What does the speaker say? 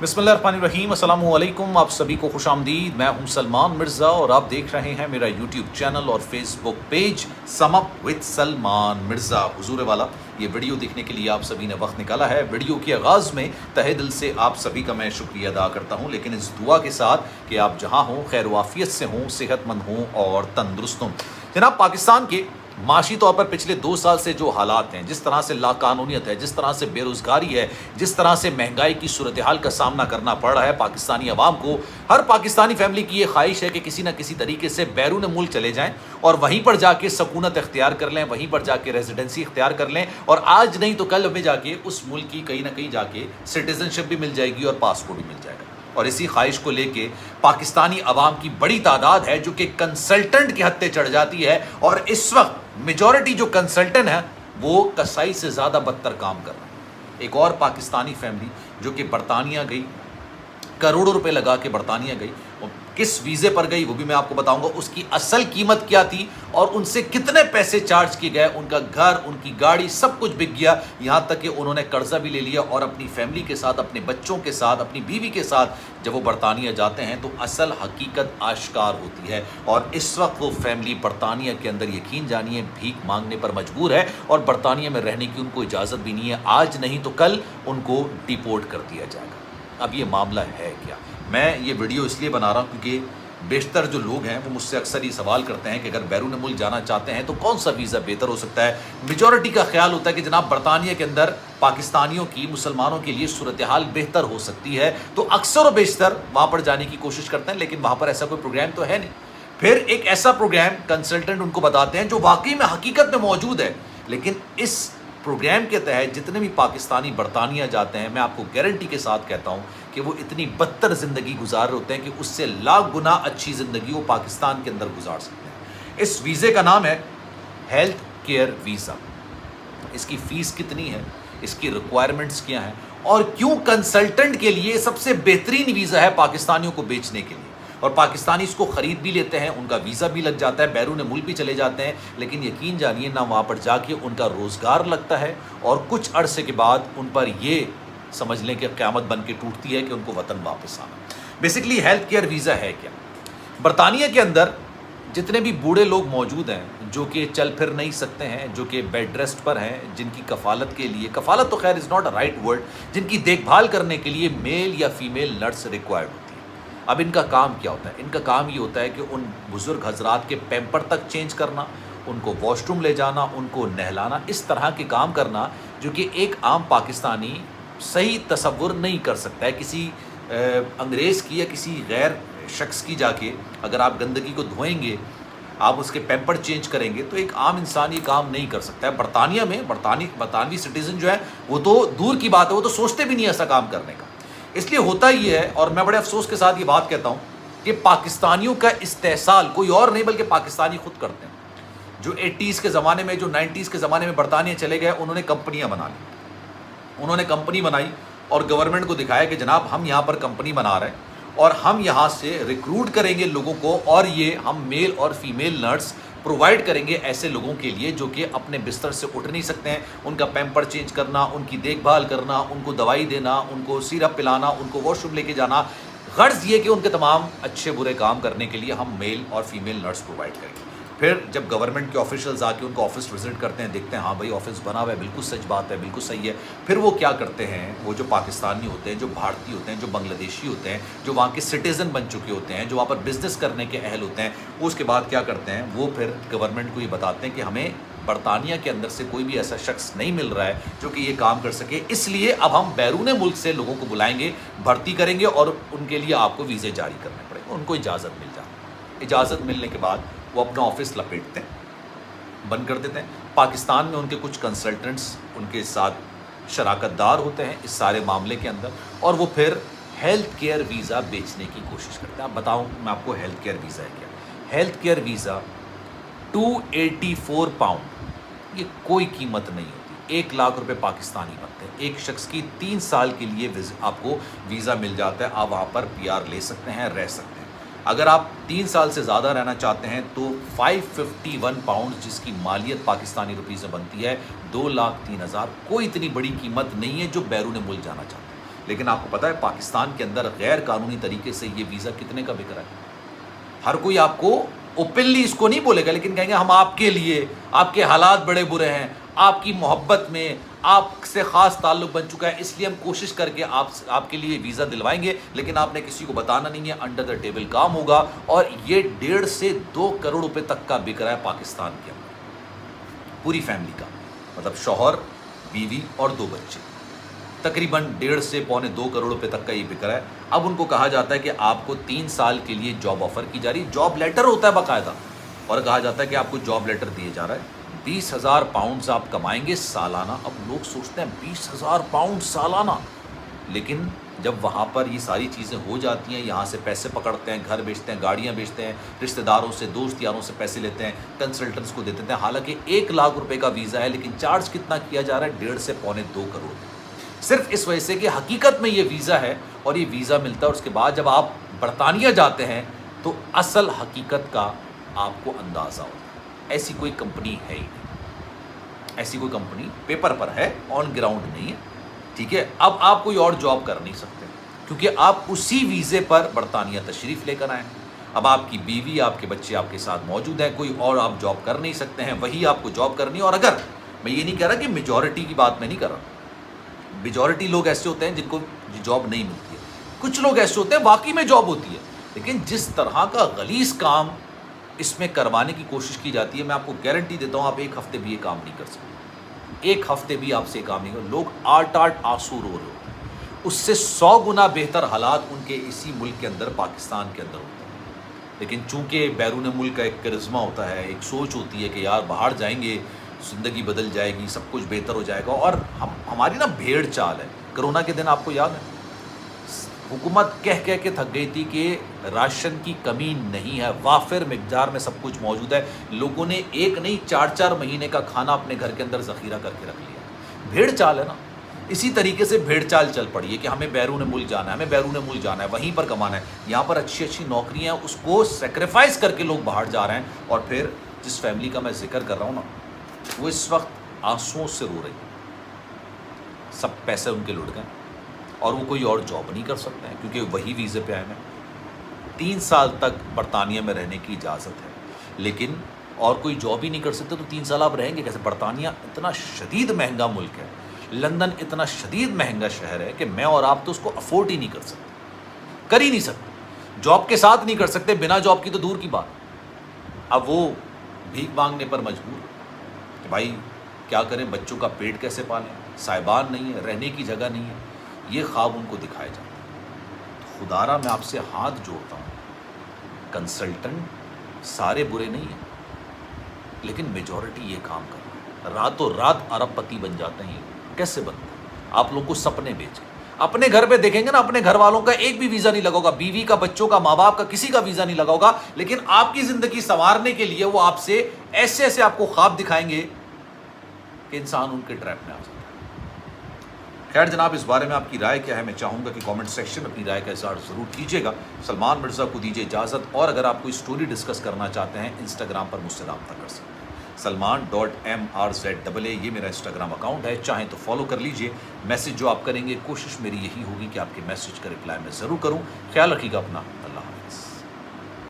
बिस्मिल्लाहिर्रहमानिर्रहीम, अस्सलाम वालेकुम। आप सभी को खुश आमदीद। मैं हूं सलमान मिर्ज़ा और आप देख रहे हैं मेरा यूट्यूब चैनल और Facebook page sum up with Salman Mirza. हुजूर वाला, ये वीडियो देखने के लिए आप सभी ने वक्त निकाला है। वीडियो के आगाज़ में तहे दिल से आप सभी का मैं शुक्रिया अदा करता हूं, लेकिन इस दुआ के साथ कि आप जहां हों खैर वाफियत से हों, सेहतमंद हों और तंदुरुस्त हों। जनाब, पाकिस्तान के माशी तौर पर पिछले 2 साल से जो हालात हैं, जिस तरह से लाकानूनियत है, जिस तरह से बेरोज़गारी है, जिस तरह से महंगाई की सूरत हाल का सामना करना पड़ रहा है पाकिस्तानी अवाम को, हर पाकिस्तानी फैमिली की ये ख्वाहिश है कि किसी न किसी तरीके से बैरून मुल्क चले जाएं और वहीं पर जाके सकूनत इख्तियार कर लें, वहीं पर जाके रेजिडेंसी इख्तियार कर लें और आज नहीं तो कल हमें जाके उस मुल्क की कहीं ना कहीं जाके सिटीजनशिप भी मिल जाएगी और पासपोर्ट भी मिल जाएगा। और इसी ख्वाहिश को लेके पाकिस्तानी अवाम की बड़ी तादाद है जो कि कंसल्टेंट के हत्थे चढ़ जाती है और इस वक्त मेजॉरिटी जो कंसल्टेंट है वो कसाई से ज़्यादा बदतर काम कर रहा है। एक और पाकिस्तानी फैमिली जो कि बरतानिया गई, करोड़ों रुपए लगा के बरतानिया गई, और किस वीज़े पर गई वो भी मैं आपको बताऊंगा, उसकी असल कीमत क्या थी और उनसे कितने पैसे चार्ज किए गए, उनका घर, उनकी गाड़ी, सब कुछ बिक गया। यहाँ तक कि उन्होंने कर्जा भी ले लिया और अपनी फैमिली के साथ, अपने बच्चों के साथ, अपनी बीवी के साथ जब वो बरतानिया जाते हैं तो असल हकीकत आश्कार होती है। और इस वक्त वो फैमिली बरतानिया के अंदर, यकीन जानिए, भीख मांगने पर मजबूर है और बरतानिया में रहने की उनको इजाज़त भी नहीं है। आज नहीं तो कल उनको डिपोर्ट कर दिया जाएगा। अब ये मामला है क्या? मैं ये वीडियो इसलिए बना रहा हूँ क्योंकि बेशतर जो लोग हैं वो मुझसे अक्सर ये सवाल करते हैं कि अगर बैरून मुल्क जाना चाहते हैं तो कौन सा वीज़ा बेहतर हो सकता है। मेजॉरिटी का ख्याल होता है कि जनाब बरतानिया के अंदर पाकिस्तानियों की, मुसलमानों के लिए सूरत हाल बेहतर हो सकती है, तो अक्सर और बेशतर वहाँ पर जाने की कोशिश करते हैं, लेकिन वहाँ पर ऐसा कोई प्रोग्राम तो है नहीं। फिर एक ऐसा प्रोग्राम कंसल्टेंट उनको बताते हैं जो वाकई में हकीकत में मौजूद है, लेकिन इस प्रोग्राम के तहत जितने भी पाकिस्तानी बरतानिया जाते हैं, मैं आपको गारंटी के साथ कहता हूं कि वो इतनी बदतर ज़िंदगी गुजार रहे होते हैं कि उससे लाख गुना अच्छी ज़िंदगी वो पाकिस्तान के अंदर गुजार सकते हैं। इस वीज़े का नाम है हेल्थ केयर वीज़ा। इसकी फ़ीस कितनी है, इसकी रिक्वायरमेंट्स क्या हैं और क्यों कंसल्टेंट के लिए सबसे बेहतरीन वीज़ा है पाकिस्तानियों को बेचने के लिए। और पाकिस्तानी इसको ख़रीद भी लेते हैं, उनका वीज़ा भी लग जाता है, बैरून मुल्क भी चले जाते हैं, लेकिन यकीन जानिए ना वहाँ पर जाके उनका रोज़गार लगता है और कुछ अरसे के बाद उन पर ये समझ लें कि क़यामत बन के टूटती है कि उनको वतन वापस आना। बेसिकली हेल्थ केयर वीज़ा है क्या? बरतानिया के अंदर जितने भी बूढ़े लोग मौजूद हैं जो कि चल फिर नहीं सकते हैं, जो कि बेड रेस्ट पर हैं, जिनकी कफ़ालत के लिए, कफ़ालत तो खैर is not a right word, जिनकी देखभाल करने के लिए मेल या फीमेल नर्स रिक्वायर्ड होती है। अब इनका काम क्या होता है? इनका काम ये होता है कि उन बुज़ुर्ग हजरात के पैम्पर तक चेंज करना, उनको वॉशरूम ले जाना, उनको नहलाना, इस तरह के काम करना जो कि एक आम पाकिस्तानी सही तसव्वुर नहीं कर सकता है। किसी अंग्रेज़ की या किसी गैर शख्स की जाके अगर आप गंदगी को धोएंगे, आप उसके पैम्पर चेंज करेंगे, तो एक आम इंसान ये काम नहीं कर सकता है। बरतानिया में बरतानवी सिटीज़न जो है वो तो दूर की बात है, वो तो सोचते भी नहीं ऐसा काम करने का। इसलिए होता ही है, और मैं बड़े अफसोस के साथ ये बात कहता हूँ कि पाकिस्तानियों का इस्तेहसाल कोई और नहीं बल्कि पाकिस्तानी खुद करते हैं। जो 80s के ज़माने में, जो 90s के ज़माने में बरतानिया चले गए, उन्होंने कंपनियाँ बना ली। उन्होंने कंपनी बनाई और गवर्नमेंट को दिखाया कि जनाब हम यहाँ पर कंपनी बना रहे हैं और हम यहाँ से रिक्रूट करेंगे लोगों को, और ये हम मेल और फीमेल नर्स प्रोवाइड करेंगे ऐसे लोगों के लिए जो कि अपने बिस्तर से उठ नहीं सकते हैं। उनका पैम्पर चेंज करना, उनकी देखभाल करना, उनको दवाई देना, उनको सिरप पिलाना, उनको वॉशरूम लेके जाना, गर्ज ये कि उनके तमाम अच्छे बुरे काम करने के लिए हम मेल और फीमेल नर्स प्रोवाइड करेंगे। फिर जब गवर्नमेंट के ऑफिशियल्स आके उनका ऑफिस विजिट करते हैं, देखते हैं हाँ भाई ऑफिस बना हुआ है, बिल्कुल सच बात है, बिल्कुल सही है। फिर वो क्या करते हैं, वो जो पाकिस्तानी होते हैं, जो भारतीय होते हैं, जो बांग्लादेशी होते हैं, जो वहाँ के सिटीज़न बन चुके होते हैं, जो वहाँ पर बिज़नेस करने के अहल होते हैं, वो उसके बाद क्या करते हैं, वो फिर गवर्नमेंट को ये बताते हैं कि हमें बरतानिया के अंदर से कोई भी ऐसा शख्स नहीं मिल रहा है जो कि ये काम कर सके, इसलिए अब हम बैरून मुल्क से लोगों को बुलाएंगे, भर्ती करेंगे और उनके लिए आपको वीज़े जारी करने पड़ेंगे। उनको इजाज़त मिल जाती। इजाज़त मिलने के बाद वो अपना ऑफिस लपेटते हैं, बंद कर देते हैं। पाकिस्तान में उनके कुछ कंसल्टेंट्स उनके साथ शराकतदार होते हैं इस सारे मामले के अंदर, और वो फिर हेल्थ केयर वीज़ा बेचने की कोशिश करते हैं। अब बताऊं मैं आपको हेल्थ केयर वीज़ा है क्या? हेल्थ केयर वीज़ा 284 पाउंड, ये कोई कीमत नहीं होती। 1 लाख रुपए पाकिस्तानी बनते हैं। एक शख्स की 3 साल के लिए आपको वीज़ा मिल जाता है। आप वहाँ पर PR ले सकते हैं, रह सकते हैं। अगर आप 3 साल से ज़्यादा रहना चाहते हैं तो 551 पाउंड, जिसकी मालियत पाकिस्तानी रुपीज़ में बनती है 2,03,000, कोई इतनी बड़ी कीमत नहीं है जो बैरून मुल्क जाना चाहते हैं। لیکن آپ کو پتہ ہے پاکستان کے اندر غیر قانونی طریقے سے یہ ویزا کتنے کا بک رہا ہے؟ ہر کوئی آپ کو اوپنلی اس کو نہیں بولے گا، لیکن کہیں گے ہم آپ کے لیے، آپ کے حالات بڑے برے ہیں، آپ کی محبت میں آپ سے خاص تعلق بن چکا ہے، اس لیے ہم کوشش کر کے آپ کے لیے ویزا دلوائیں گے، لیکن آپ نے کسی کو بتانا نہیں ہے، انڈر دا ٹیبل کام ہوگا۔ اور یہ 1.5 سے 2 کروڑ روپے تک کا بک رہا ہے پاکستان کے اندر، پوری فیملی کا، مطلب شوہر، بیوی اور 2 بچے، تقریباً 1.5 سے 1.25 کروڑ روپے تک کا یہ بک رہا ہے۔ اب ان کو کہا جاتا ہے کہ آپ کو 3 سال کے لیے جاب آفر کی جا رہی ہے، جاب لیٹر ہوتا ہے باقاعدہ، اور کہا جاتا ہے کہ آپ کو جاب لیٹر دیے جا رہا ہے، 20,000 پاؤنڈز آپ کمائیں گے سالانہ۔ اب لوگ سوچتے ہیں 20,000 پاؤنڈ سالانہ، لیکن جب وہاں پر یہ ساری چیزیں ہو جاتی ہیں، یہاں سے پیسے پکڑتے ہیں، گھر بیچتے ہیں، گاڑیاں بیچتے ہیں، رشتہ داروں سے، دوست یاروں سے پیسے لیتے ہیں، کنسلٹنٹس کو دیتے ہیں، حالانکہ 1 لاکھ روپے کا ویزا ہے، لیکن چارج کتنا کیا جا رہا ہے؟ 1.5 سے 2.25 کروڑ، صرف اس وجہ سے کہ حقیقت میں یہ ویزا ہے، اور یہ ویزا ملتا ہے، اور اس کے بعد جب آپ برطانیہ جاتے ہیں تو اصل حقیقت کا آپ کو اندازہ ہوتا ہے۔ ایسی کوئی کمپنی ہے ہی نہیں، ایسی کوئی کمپنی پیپر پر ہے، آن گراؤنڈ نہیں ہے، ٹھیک ہے؟ اب آپ کوئی اور جاب کر نہیں سکتے، کیونکہ آپ اسی ویزے پر برطانیہ تشریف لے کر آئیں۔ اب آپ کی بیوی، آپ کے بچے آپ کے ساتھ موجود ہیں، کوئی اور آپ جاب کر نہیں سکتے ہیں، وہی آپ کو جاب کرنی ہے۔ اور اگر میں یہ نہیں کہہ رہا کہ میجورٹی کی بات میں نہیں کر رہا، میجورٹی لوگ ایسے ہوتے ہیں جن کو جاب نہیں ملتی ہے، کچھ لوگ ایسے ہوتے ہیں واقعی میں جاب ہوتی ہے، لیکن جس طرح کا غلیظ کام اس میں کروانے کی کوشش کی جاتی ہے، میں آپ کو گارنٹی دیتا ہوں آپ 1 ہفتے بھی یہ کام نہیں کر سکتے، 1 ہفتے بھی آپ سے یہ کام نہیں کر، لوگ آٹ آنسو رو رہے ہوتے ہیں، اس سے 100 گنا بہتر حالات ان کے اسی ملک کے اندر، پاکستان کے اندر ہوتے ہیں، لیکن چونکہ بیرون ملک کا ایک کرزمہ ہوتا ہے، ایک سوچ ہوتی ہے کہ یار باہر جائیں گے زندگی بدل جائے گی، سب کچھ بہتر ہو جائے گا، اور ہماری نا بھیڑ چال ہے۔ کرونا کے دن آپ کو یاد ہے حکومت کہہ کے تھک گئی تھی کہ راشن کی کمی نہیں ہے، وافر مقدار میں سب کچھ موجود ہے، لوگوں نے 1 نہیں 4 مہینے کا کھانا اپنے گھر کے اندر ذخیرہ کر کے رکھ لیا۔ بھیڑ چال ہے نا، اسی طریقے سے بھیڑ چال چل پڑی ہے کہ ہمیں بیرون ملک جانا ہے، ہمیں بیرون ملک جانا ہے، وہیں پر کمانا ہے، یہاں پر اچھی نوکریاں ہیں، اس کو سیکریفائز کر کے لوگ باہر جا رہے ہیں، اور پھر جس فیملی کا میں ذکر کر رہا ہوں نا، وہ اس وقت آنسوؤں سے رو رہی ہے، سب پیسے ان کے لٹ گئے، اور وہ کوئی اور جاب نہیں کر سکتے ہیں کیونکہ وہی ویزے پہ آئے ہیں۔ 3 سال تک برطانیہ میں رہنے کی اجازت ہے، لیکن اور کوئی جاب ہی نہیں کر سکتے، تو 3 سال آپ رہیں گے کیسے؟ برطانیہ اتنا شدید مہنگا ملک ہے، لندن اتنا شدید مہنگا شہر ہے کہ میں اور آپ تو اس کو افورڈ ہی نہیں کر سکتے، کر ہی نہیں سکتے، جاب کے ساتھ نہیں کر سکتے، بنا جاب کی تو دور کی بات۔ اب وہ بھیک مانگنے پر مجبور کہ بھائی کیا کریں، بچوں کا پیٹ کیسے پالیں، صاحبان نہیں ہے، رہنے کی جگہ نہیں ہے، یہ خواب ان کو دکھائے جاتے ہیں۔ خدا را میں آپ سے ہاتھ جوڑتا ہوں، کنسلٹنٹ سارے برے نہیں ہیں، لیکن میجورٹی یہ کام کر رہا ہے، راتوں رات ارب پتی بن جاتے ہیں، یہ کیسے بنتے ہیں؟ آپ لوگوں کو سپنے بیچیں، اپنے گھر پہ دیکھیں گے نا، اپنے گھر والوں کا ایک بھی ویزا نہیں لگا ہوگا، بیوی کا، بچوں کا، ماں باپ کا، کسی کا ویزا نہیں لگا ہوگا، لیکن آپ کی زندگی سنوارنے کے لیے وہ آپ سے ایسے آپ کو خواب دکھائیں گے کہ انسان ان کے ٹریپ میں آ جاتا ہے۔ خیر جناب، اس بارے میں آپ کی رائے کیا ہے؟ میں چاہوں گا کہ کامنٹ سیکشن میں اپنی رائے کا اظہار ضرور کیجیے گا۔ سلمان مرزا کو دیجیے اجازت، اور اگر آپ کوئی سٹوری ڈسکس کرنا چاہتے ہیں انسٹاگرام پر مجھ سے رابطہ کر سکتے ہیں، Salman.MRZAA یہ میرا انسٹاگرام اکاؤنٹ ہے، چاہیں تو فالو کر لیجئے۔ میسج جو آپ کریں گے، کوشش میری یہی ہوگی کہ آپ کے میسج کا رپلائی میں ضرور کروں۔ خیال رکھیے گا اپنا۔